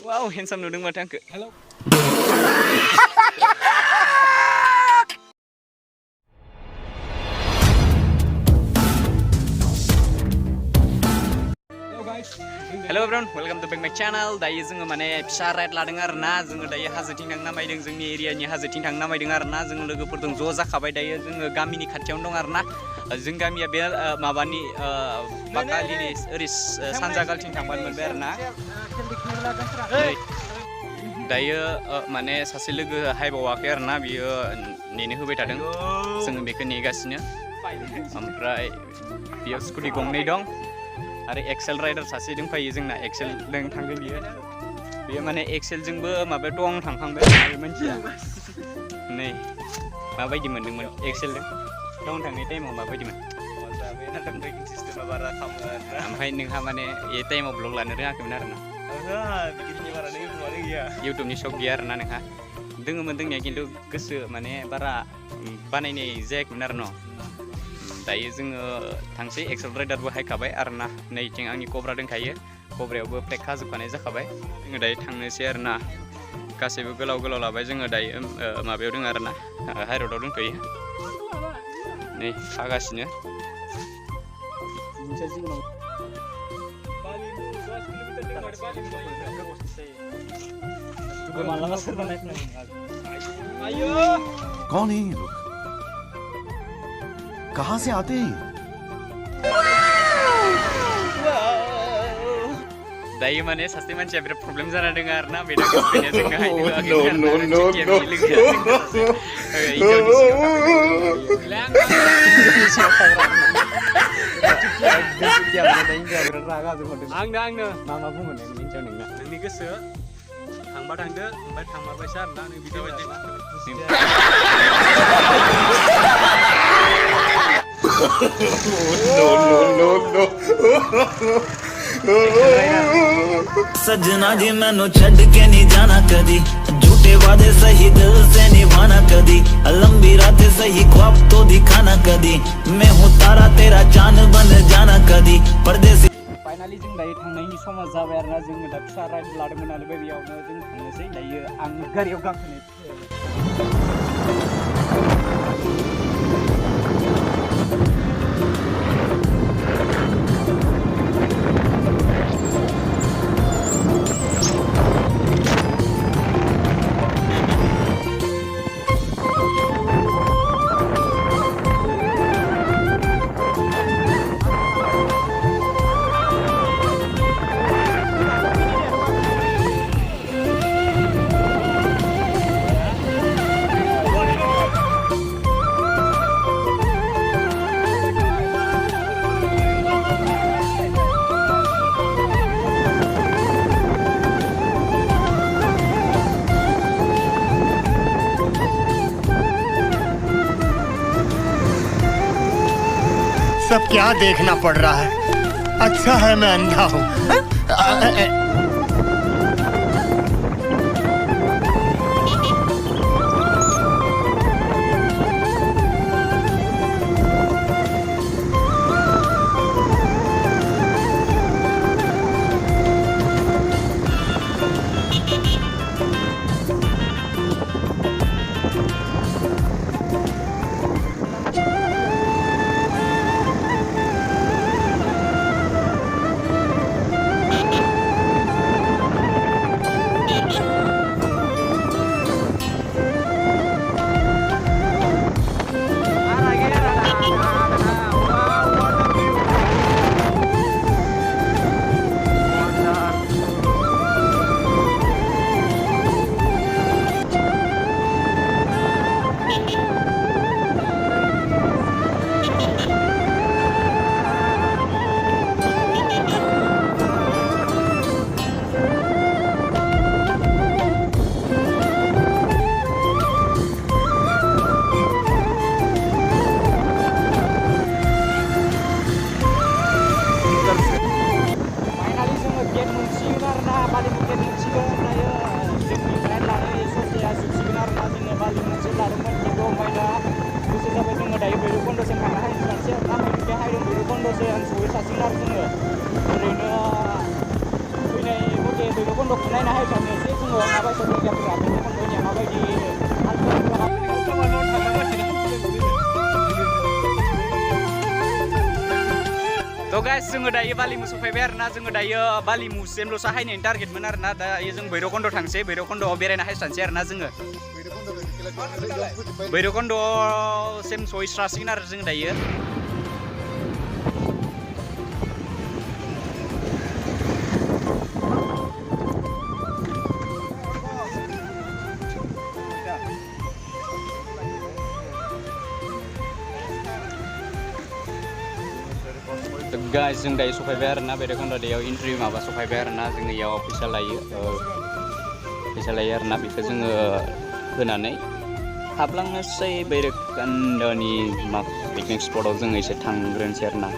Wow, handsome nudung mata angke. Halo. Hello everyone, welcome to back my channel. Dayo जोङो माने फिसा ride लादों आरोना जोङो दायो हाजोथिं थांनो नामायदों जोंनि एरियानि हाजोथिं थांनो नामायदों आरोना जों लोगोफोरजों ज' जाखाबाय दायो जोङो गामिनि खाथियावनो दं आरोना जों गामिया बे माबानि बाकालिनि ओरै सानजागालथिं थांबानो मोनबाय आरोना दायो माने सासे लोगो हायबावाखै आरोना बियो नेनो होबाय थादों जोङो बेखौ नेगासिनो ओमफ्राय बेयाव स्कुटि गंनै दं आरो एक्सेल राइडार सासे दंफायो जोंना एक्सेल जों थांगोन बियो माने एक्सेल जोंबो माबा दं थांखांबाय आरो मानसिया नै माबायदि मोनदोंमोन एक्सेल जों दं थांनाय टाइमाव माबायदिमोन ओमफ्राय नोंहा माने ए टाइमाव ब्लग लानो रोङाखैमोन आरोना इउटुबनि शक गैया आरोना नोंहा दोङोमोन दोंनाया खिन्थु गोसो माने बारा बानायनाय जायाखैमोन आरो न' दायो जोङो थांसै एक्सेल राइडारबो हायखाबाय आरोना नैथिं आंनि कब्रा दंखायो कब्रायावबो पेक खाजोबखानाय जाखाबाय जोङो दायो थांनोसै आरोना गासैबो गोलाव गोलाव लाबाय जोङो दायो माबायाव दङ आरोना हाइरडआव दंथ'यो नै खागासिनो कौन है ये लोग कहाँ से आते हैं दायो माने सासे मानसिया बिराद प्रब्लेम जाना दङ आरोना बे फैनाया जोंनो आंनो मा मा बुंगोन मिन्थियाव नोंनि गोसो थांबा थांदो ओमफ्राय थांमारबायसो आरोना नों बिदि बायदि सजना जी मैनू छड़ के नहीं जाना कदी झूठे वादे सही दिल से निभाना कदी लंबी रातें सही ख्वाब तो दिखाना कदी मैं हूँ तारा तेरा चांद बन जाना कदी परदेसी फाइनाली जों दायो थांनायनि समा जाबाय आरोना जोङो दा फिसा राइड लादोंमोन नालाय बेयावनो जों थांनोसै दायो आं गारियाव गाखोनो सब क्या देखना पड़ रहा है अच्छा है मैं अंधा हूँ तो guys जोङो दायो बालिमु सफैबाय आरोना जोङो दायो बालिमुसिमल'सो हायनायनि टारगेटमोन आरोना दायो जों भैरबकुन्द थांसै भैरबकुन्दआव बेरायना हायस्रानोसै आरोना जोङो भैरबकुन्दसिम सहैस्रासिगोन आरो जों दायो guys जों दायो सफैबाय आरोना भैरबकुन्द दैयाव एन्ट्रि माबा सफैबाय आरोना जोङो इयाव फैसा लायो आरोना बेखौ जोङो होनानै हाबलांनोसै भैरबकुन्दनि पिकनिक स्पटआव जोङो एसे थांग्रोनोसै आरोना